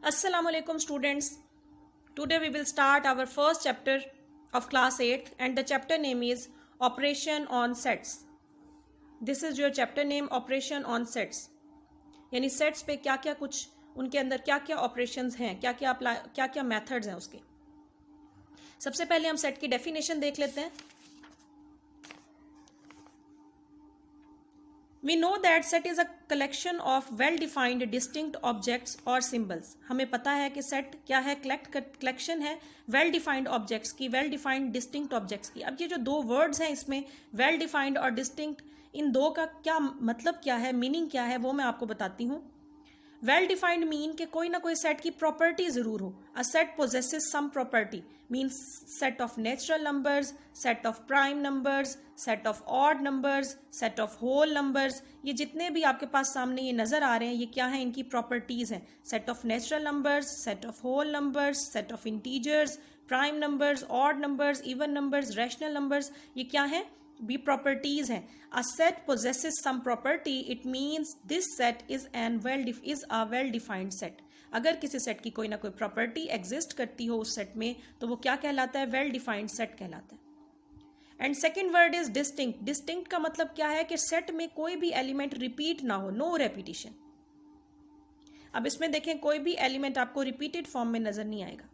Assalamu alaikum students. Today we will start our first chapter of class 8th and the chapter name is Operation on Sets. This is your chapter name Operation on Sets. यानी sets पे क्या क्या कुछ उनके अंदर क्या क्या operations हैं, क्या क्या मेथड्स हैं उसके। सबसे पहले हम सेट की डेफिनेशन देख लेते हैं। We know that set is a collection of well-defined distinct objects or symbols. हमें पता है कि सेट क्या है, कलेक्शन है well-defined objects की, well-defined distinct objects की। अब ये जो दो वर्ड्स हैं इसमें well-defined और distinct, इन दो का क्या मतलब क्या है, मीनिंग क्या है, वो मैं आपको बताती हूँ। वेल डिफाइंड मीन के कोई ना कोई सेट की प्रॉपर्टी जरूर हो। A set possesses some property means set of natural numbers, set of prime numbers, set of odd numbers, set of whole numbers. ये जितने भी आपके पास सामने ये नजर आ रहे हैं, ये क्या है, इनकी प्रॉपर्टीज हैं। Set of natural numbers, set of whole numbers, set of integers, prime numbers, odd numbers, even numbers, rational numbers, ये क्या है, भी प्रॉपर्टीज हैं। A set possesses some property, it means this set is a well defined set. अगर किसी set की कोई ना कोई प्रॉपर्टी एग्जिस्ट करती हो उस सेट में, तो वो क्या कहलाता है, वेल डिफाइंड सेट कहलाता है। And second word is distinct. Distinct का मतलब क्या है कि सेट में कोई भी एलिमेंट रिपीट ना हो, नो रेपिटेशन। अब इसमें देखें, कोई भी एलिमेंट आपको रिपीटेड फॉर्म में नजर नहीं आएगा।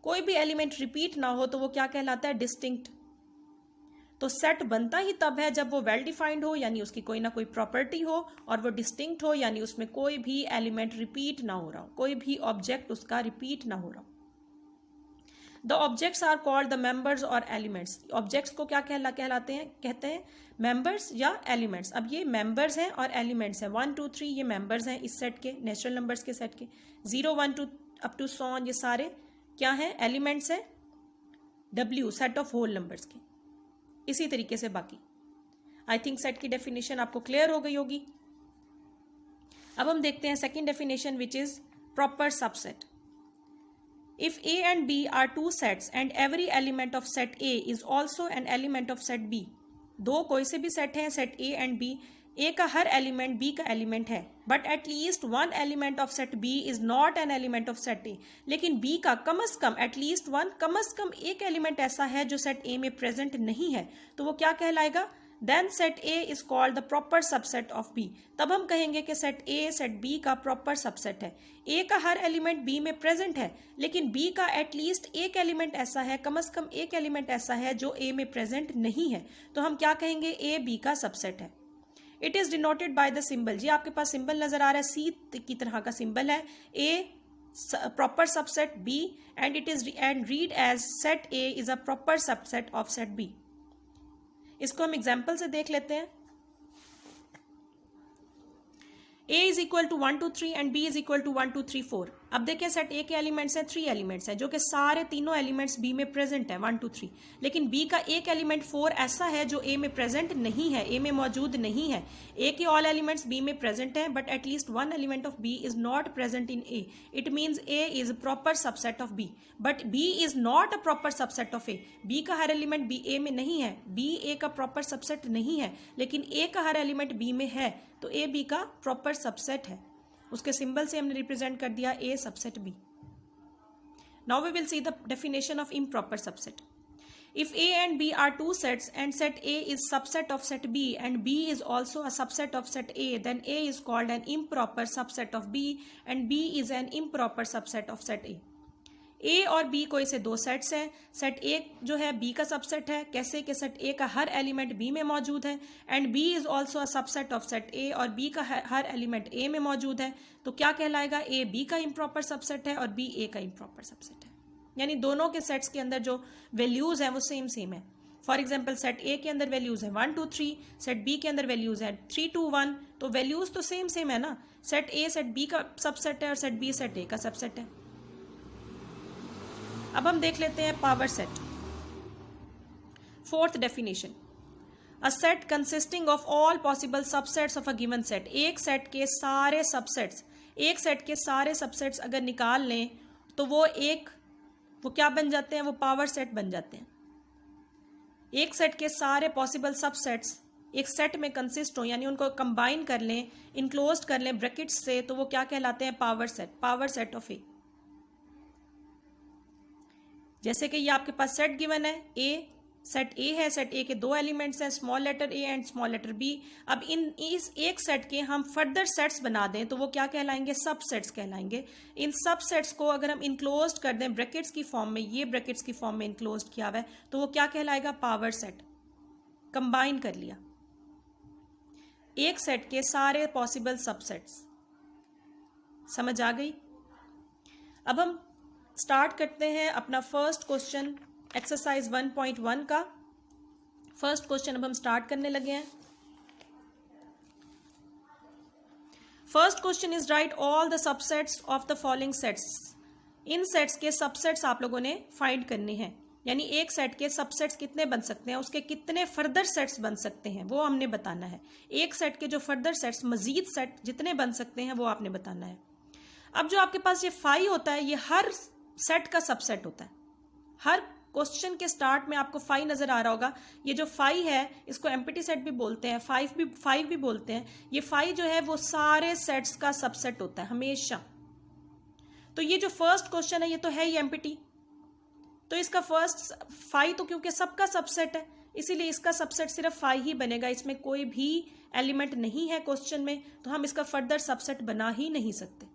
कोई भी एलिमेंट रिपीट ना हो तो वो क्या कहलाता है, डिस्टिंक्ट। तो सेट बनता ही तब है जब वो वेल डिफाइंड हो, यानी उसकी कोई ना कोई प्रॉपर्टी हो, और वो डिस्टिंक्ट हो, यानी उसमें कोई भी एलिमेंट रिपीट ना हो रहा हो, कोई भी ऑब्जेक्ट उसका रिपीट ना हो रहा हो। The objects are called the members और एलिमेंट्स। ऑब्जेक्ट्स को क्या कहलाते हैं, कहते हैं मेंबर्स या एलिमेंट्स। अब ये मेंबर्स हैं और एलिमेंट्स हैं। 1 2 3 ये मेंबर्स हैं इस सेट के, नेचुरल नंबर्स के सेट के। 0 1 2 अप टू सो ऑन, ये सारे क्या हैं, एलिमेंट्स हैं। W set of whole numbers के। इसी तरीके से बाकी। आई थिंक सेट की डेफिनेशन आपको क्लियर हो गई होगी। अब हम देखते हैं second definition which is proper subset. If A and B are two sets and every element of set A is also an element of set B. दो कोई से भी सेट हैं, set A and B, A का हर element B का element है, but at least one element of set B is not an element of set A. लेकिन बी का कम अज कम, एटलीस्ट वन, कम अज कम एक एलिमेंट ऐसा है जो सेट ए में प्रेजेंट नहीं है, तो वो क्या कहलाएगा, then set A is called the proper subset of B. तब हम कहेंगे कि सेट ए सेट बी का प्रॉपर सबसेट है। ए का हर एलिमेंट बी में प्रेजेंट है, लेकिन बी का एटलीस्ट एक एलिमेंट ऐसा है, कम अज कम एक एलिमेंट ऐसा है जो ए में प्रेजेंट नहीं है, तो हम क्या कहेंगे, ए बी का सबसेट है। It is denoted by the symbol. जी आपके पास सिंबल नजर आ रहा है, सी की तरह का सिंबल है। A proper subset B and it is and read as set A is a proper subset of set B. इसको हम एग्जाम्पल से देख लेते हैं। A is equal to 1 2 3 and B is equal to 1 2 3 4। अब देखें, सेट A के elements हैं, 3 एलिमेंट्स हैं, जो कि सारे तीनों एलिमेंट्स B में प्रेजेंट है, 1 2 3। लेकिन B का एक एलिमेंट 4 ऐसा है जो A में प्रेजेंट नहीं है, A में मौजूद नहीं है। A के ऑल एलिमेंट्स B में प्रेजेंट है, but at least one element of B is not present in A। It means A is proper subset of B, but B is not a proper subset of A। B का हर element B A में नहीं है, B A का proper subset नहीं है, लेकिन A का हर एलिमेंट B में है, तो ए बी का प्रॉपर सबसेट है। उसके सिंबल से हमने रिप्रेजेंट कर दिया A subset B. Now we will see the definition of improper subset. If A and B are two sets and set A is subset of set B and B is also a subset of set A, then A is called an improper subset of B and B is an improper subset of set ए। ए और B कोई से दो sets हैं। Set ए जो है B का subset है, कैसे कि सेट ए का हर एलिमेंट बी में मौजूद है, and B is also a subset of set A, और बी का हर एलिमेंट ए में मौजूद है, तो क्या कहलाएगा, ए बी का इम्प्रॉपर सबसेट है और बी ए का इम्प्रॉपर सबसेट है। यानी दोनों के सेट्स के अंदर जो वैल्यूज हैं वो सेम सेम है। फॉर एग्जाम्पल, सेट ए के अंदर वैल्यूज है 1 2 3, सेट बी के अंदर वैल्यूज है 3 2 1, तो वैल्यूज तो सेम सेम है ना। सेट ए सेट बी का सबसेट है और सेट बी सेट ए का सबसेट है। अब हम देख लेते हैं power set. Fourth definition, a set consisting of all possible subsets of a given set. एक सेट के सारे सबसेट्स, एक सेट के सारे सबसेट्स अगर निकाल लें तो वो क्या बन जाते हैं, वो पावर सेट बन जाते हैं। एक सेट के सारे पॉसिबल सबसेट्स एक सेट में कंसिस्ट हो, यानी उनको कंबाइन कर लें, इनक्लोज्ड कर लें ब्रैकेट्स से, तो वो क्या कहलाते हैं? पावर सेट ऑफ ए। जैसे कि ये आपके पास सेट गिवन है ए, सेट ए है, सेट ए के 2 एलिमेंट्स हैं, small letter A and small letter B. अब इस एक सेट के हम फर्दर सेट्स बना दें तो वो क्या कहलाएंगे? सबसेट्स कहलाएंगे। इन सबसेट्स को अगर हम इनक्लोज्ड कर दें ब्रैकेट्स की फॉर्म में, ये ब्रैकेट्स की फॉर्म में इनक्लोज्ड किया हुआ है, तो वो क्या कहलाएगा? Power set. कंबाइन कर लिया एक सेट के सारे पॉसिबल सबसेट्स। समझ आ गई? अब हम स्टार्ट करते हैं अपना फर्स्ट क्वेश्चन एक्सरसाइज 1.1 का। फर्स्ट क्वेश्चन अब हम स्टार्ट करने लगे हैं। First question is right all the subsets of the following sets. In sets के सबसेट्स आप लोगों ने फाइंड करने हैं, यानी एक सेट के सबसेट्स कितने बन सकते हैं, उसके कितने फर्दर सेट्स बन सकते हैं, वो हमने बताना है। एक सेट के जो फर्दर सेट्स, मजीद सेट जितने बन सकते हैं, वो आपने बताना है। अब जो आपके पास ये फाई होता है, ये हर सेट का सबसेट होता है। हर क्वेश्चन के स्टार्ट में आपको फाई नजर आ रहा होगा। ये जो फाई है इसको एम्प्टी सेट भी बोलते हैं, फाइव भी बोलते हैं। ये फाई जो है वो सारे सेट्स का सबसेट होता है हमेशा। तो ये जो फर्स्ट क्वेश्चन है ये तो है ही एम्प्टी, तो इसका फर्स्ट फाई तो क्योंकि सबका सबसेट है, इसीलिए इसका सबसेट सिर्फ फाई ही बनेगा। इसमें कोई भी एलिमेंट नहीं है क्वेश्चन में, तो हम इसका फर्दर सबसेट बना ही नहीं सकते।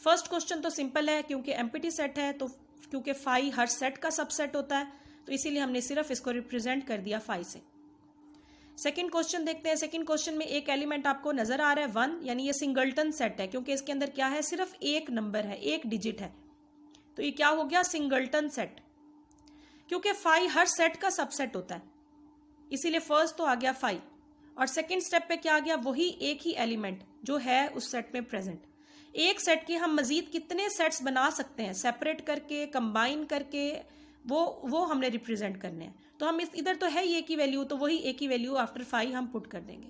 फर्स्ट क्वेश्चन तो सिंपल है क्योंकि एम्प्टी सेट है, तो क्योंकि फाई हर सेट का सबसेट होता है, तो इसीलिए हमने सिर्फ इसको रिप्रेजेंट कर दिया फाई से। सेकंड क्वेश्चन देखते हैं। सेकंड क्वेश्चन में एक एलिमेंट आपको नजर आ रहा है 1, यानी ये सिंगलटन सेट है, क्योंकि इसके अंदर क्या है? सिर्फ एक नंबर है, एक डिजिट है, तो ये क्या हो गया? Singleton set. क्योंकि फाई हर सेट का सबसेट होता है, इसीलिए फर्स्ट तो आ गया फाई, और सेकंड स्टेप पे क्या आ गया? वही एक ही एलिमेंट जो है उस सेट में प्रेजेंट। एक सेट के हम मजीद कितने सेट्स बना सकते हैं, सेपरेट करके, कंबाइन करके, वो हमने रिप्रेजेंट करने हैं। तो हम इधर तो है ही एक ही वैल्यू, तो वही एक ही वैल्यू आफ्टर फाई हम पुट कर देंगे।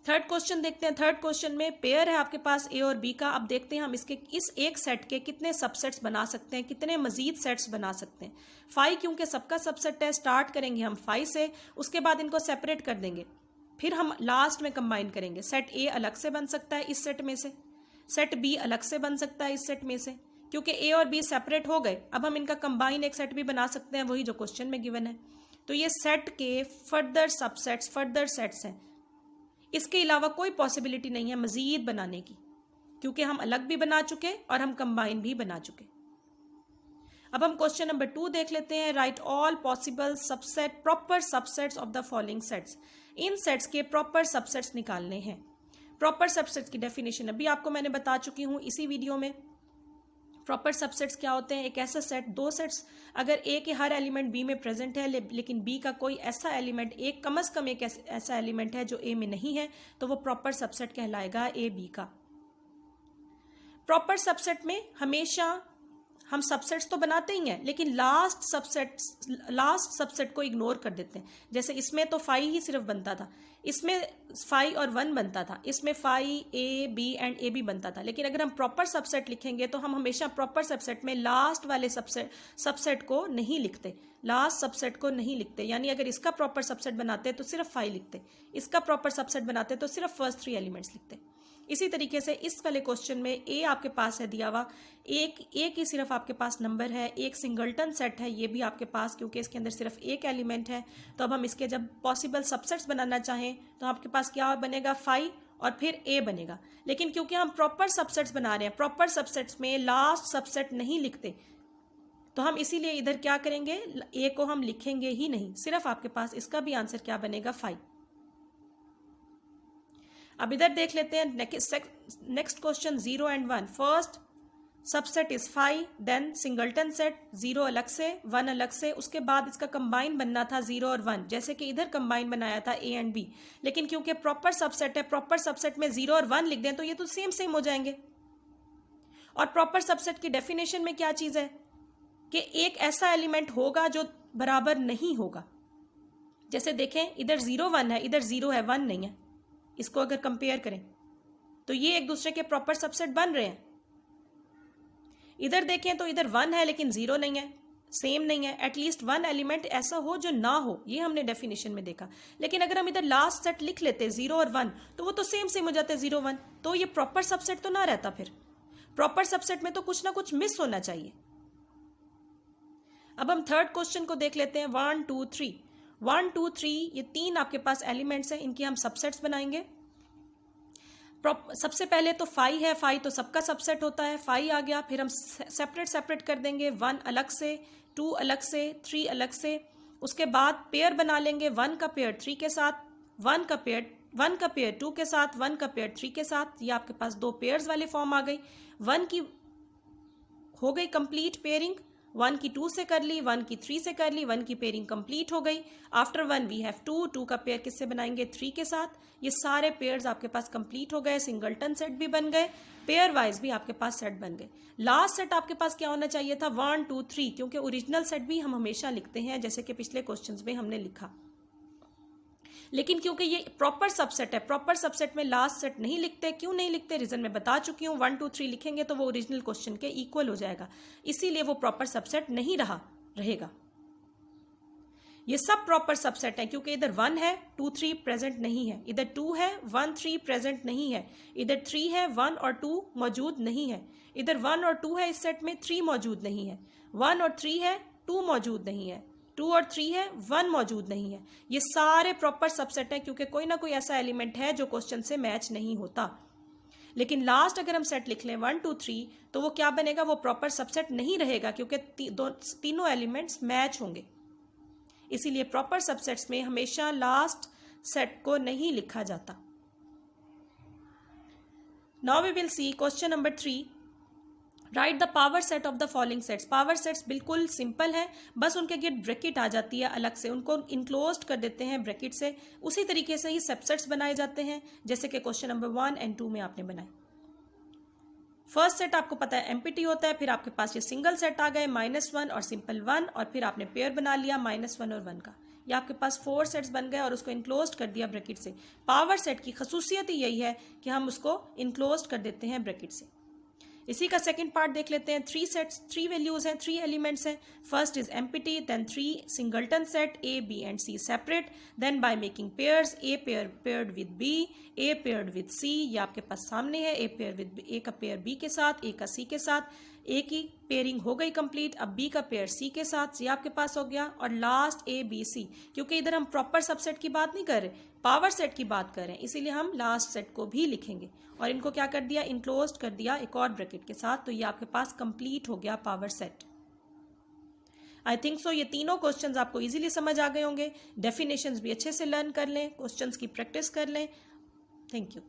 थर्ड क्वेश्चन देखते हैं। थर्ड क्वेश्चन में पेयर है आपके पास ए और बी का। अब देखते हैं हम इसके इस एक सेट के कितने सबसेट्स बना सकते हैं, कितने मजीद सेट्स बना सकते हैं। फाई क्योंकि सबका सबसेट है, स्टार्ट करेंगे हम फाई से, उसके बाद इनको सेपरेट कर देंगे, फिर हम लास्ट में कंबाइन करेंगे। सेट ए अलग से बन सकता है इस सेट में से, सेट बी अलग से बन सकता है इस सेट में से, क्योंकि ए और बी सेपरेट हो गए। अब हम इनका कंबाइन एक सेट भी बना सकते हैं, वही जो क्वेश्चन में गिवन है। तो ये सेट के फर्दर सबसेट्स, फर्दर सेट्स हैं। इसके अलावा कोई पॉसिबिलिटी नहीं है मजीद बनाने की, क्योंकि हम अलग भी बना चुके और हम कंबाइन भी बना चुके। अब हम क्वेश्चन नंबर 2 देख लेते हैं। Right all possible subset proper subsets of the following sets. In sets के प्रॉपर सबसेट्स निकालने हैं। प्रॉपर सबसेट्स की डेफिनेशन अभी आपको मैंने बता चुकी हूं इसी वीडियो में। प्रॉपर सबसेट्स क्या होते हैं? एक ऐसा सेट, दो सेट्स, अगर ए के हर एलिमेंट बी में प्रेजेंट है लेकिन बी का कोई ऐसा एलिमेंट, एक कम से कम एक ऐसा एलिमेंट है जो ए में नहीं है, तो वो प्रॉपर सबसेट कहलाएगा ए बी का। प्रॉपर सबसेट में हमेशा हम सबसेट्स तो बनाते ही हैं, लेकिन लास्ट सबसेट को इग्नोर कर देते हैं। जैसे इसमें तो फाई ही सिर्फ बनता था, इसमें फाई और 1 बनता था, इसमें phi A B and A B बनता था। लेकिन अगर हम प्रॉपर सबसेट लिखेंगे तो हम हमेशा प्रॉपर सबसेट में लास्ट वाले सबसेट को नहीं लिखते, लास्ट सबसेट को नहीं लिखते। यानी अगर इसका प्रॉपर सबसेट बनाते तो सिर्फ फाई लिखते, इसका प्रॉपर सबसेट बनाते तो सिर्फ फर्स्ट 3 एलिमेंट्स लिखते। इसी तरीके से इस वाले क्वेश्चन में ए आपके पास है दिया हुआ, एक ही सिर्फ आपके पास नंबर है, एक सिंगलटन सेट है ये भी आपके पास, क्योंकि इसके अंदर सिर्फ एक एलिमेंट है। तो अब हम इसके जब पॉसिबल सबसेट्स बनाना चाहें तो आपके पास क्या बनेगा? फाई और फिर ए बनेगा। लेकिन क्योंकि हम प्रॉपर सबसेट्स बना रहे हैं, प्रॉपर सबसेट्स में लास्ट सबसेट नहीं लिखते, तो हम इसीलिए इधर क्या करेंगे? ए को हम लिखेंगे ही नहीं, सिर्फ आपके पास इसका भी आंसर क्या बनेगा? फाई। अब इधर देख लेते हैं next question 0 and 1। First subset is phi, then singleton set, 0 अलग से 1 अलग से, उसके बाद इसका कंबाइन बनना था 0 और 1, जैसे कि इधर कंबाइन बनाया था ए एंड बी। लेकिन क्योंकि प्रॉपर सबसेट है, प्रॉपर सबसेट में 0 और 1 लिख दें तो ये तो सेम हो जाएंगे। और प्रॉपर सबसेट की डेफिनेशन में क्या चीज है कि एक ऐसा एलिमेंट होगा जो बराबर नहीं होगा। जैसे देखें इधर 0 1 है, इधर 0 है 1 नहीं है, इसको अगर कंपेयर करें तो ये एक दूसरे के प्रॉपर सबसेट बन रहे हैं। इधर देखें तो इधर 1 है लेकिन 0 नहीं है, सेम नहीं है, एटलीस्ट वन एलिमेंट ऐसा हो जो ना हो, ये हमने डेफिनेशन में देखा। लेकिन अगर हम इधर लास्ट सेट लिख लेते 0 और 1 तो वो तो सेम सेम हो जाते 0 1, तो ये प्रॉपर सबसेट तो ना रहता। फिर प्रॉपर सबसेट में तो कुछ ना कुछ मिस होना चाहिए। अब हम थर्ड क्वेश्चन को देख लेते हैं। 1 2 3 1 2 3 ये 3 आपके पास एलिमेंट्स हैं, इनकी हम सबसेट्स बनाएंगे। सबसे पहले तो 5 है, 5 तो सबका सबसेट होता है, 5 आ गया। फिर हम सेपरेट कर देंगे, 1 अलग से, 2 अलग से, 3 अलग से। उसके बाद पेयर बना लेंगे, 1 का पेयर 3 के साथ, 1 का पेयर 2 के साथ, 1 का पेयर 3 के साथ। ये आपके पास 2 पेयर्स वाली फॉर्म आ गई। 1 की हो गई कंप्लीट पेयरिंग, 1 की 2 से कर ली, 1 की 3 से कर ली, 1 की पेयरिंग कंप्लीट हो गई। आफ्टर 1 वी हैव 2 का पेयर किससे बनाएंगे? 3 के साथ। ये सारे पेयर्स आपके पास कंप्लीट हो गए, सिंगलटन सेट भी बन गए, पेयर वाइज भी आपके पास सेट बन गए। लास्ट सेट आपके पास क्या होना चाहिए था? 1 2 3, क्योंकि ओरिजिनल सेट भी हम हमेशा लिखते हैं जैसे कि पिछले क्वेश्चंस में हमने लिखा। लेकिन क्योंकि ये प्रॉपर सबसेट है, प्रॉपर सबसेट में लास्ट सेट नहीं लिखते। क्यों नहीं लिखते? रीजन मैं बता चुकी हूँ। 1 2 3 लिखेंगे तो वो ओरिजिनल क्वेश्चन के इक्वल हो जाएगा, इसीलिए वो प्रॉपर सबसेट नहीं रहेगा। ये सब प्रॉपर सबसेट है क्योंकि इधर 1 है, 2 3 प्रेजेंट नहीं है, इधर 2 है, 1 3 प्रेजेंट नहीं है, इधर 3 है, 1 और 2 मौजूद नहीं है, इधर 1 और 2 है, इस सेट में 3 मौजूद नहीं है, 1 और 3 है, 2 मौजूद नहीं है, 2 और 3 है, 1 मौजूद नहीं है। ये सारे प्रॉपर सबसेट है क्योंकि कोई ना कोई ऐसा एलिमेंट है जो क्वेश्चन से मैच नहीं होता। लेकिन लास्ट अगर हम सेट लिख लें 1 2 3 तो वो क्या बनेगा? वो प्रॉपर सबसेट नहीं रहेगा क्योंकि तीनों एलिमेंट्स मैच होंगे। इसीलिए प्रॉपर सबसेट्स में हमेशा लास्ट सेट को नहीं लिखा जाता। Now we will see question number 3। Right the power set of the following sets. Power sets बिल्कुल सिंपल है, बस उनके गिर्द ब्रैकेट आ जाती है अलग से, उनको इनक्लोज्ड कर देते हैं ब्रैकेट से। उसी तरीके से ही सबसेट्स बनाए जाते हैं जैसे कि क्वेश्चन नंबर 1 और 2 में आपने बनाए। फर्स्ट सेट आपको पता है एम्प्टी होता है, फिर आपके पास ये सिंगल सेट आ गए -1 और सिंपल 1, और फिर आपने पेयर बना लिया -1 और 1 का। ये आपके पास 4 सेट्स बन गए और उसको इनक्लोज्ड कर दिया ब्रैकेट से। पावर सेट की खसूसियत ही यही है कि हम उसको इनक्लोज्ड कर देते हैं ब्रैकेट से। इसी का सेकंड पार्ट देख लेते हैं। 3 सेट्स, 3 वैल्यूज हैं, 3 एलिमेंट्स हैं। First is empty, then 3 singleton set A, B and C separate, then by making pairs A paired with B, A paired with C, ये आपके पास सामने है। A का पेयर B के साथ, A का C के साथ, A की पेयरिंग हो गई कंप्लीट। अब B का पेयर C के साथ, ये आपके पास हो गया। और लास्ट A B C, क्योंकि इधर हम प्रॉपर सबसेट की बात नहीं कर रहे, पावर सेट की बात कर रहे हैं, इसीलिए हम लास्ट सेट को भी लिखेंगे और इनको क्या कर दिया? इनक्लोज्ड कर दिया एक और ब्रैकेट के साथ। तो ये आपके पास कंप्लीट हो गया power set. I think so ये तीनों क्वेश्चंस आपको इजीली समझ आ गए होंगे। डेफिनेशंस भी अच्छे से लर्न कर लें, क्वेश्चंस की प्रैक्टिस कर लें। Thank you.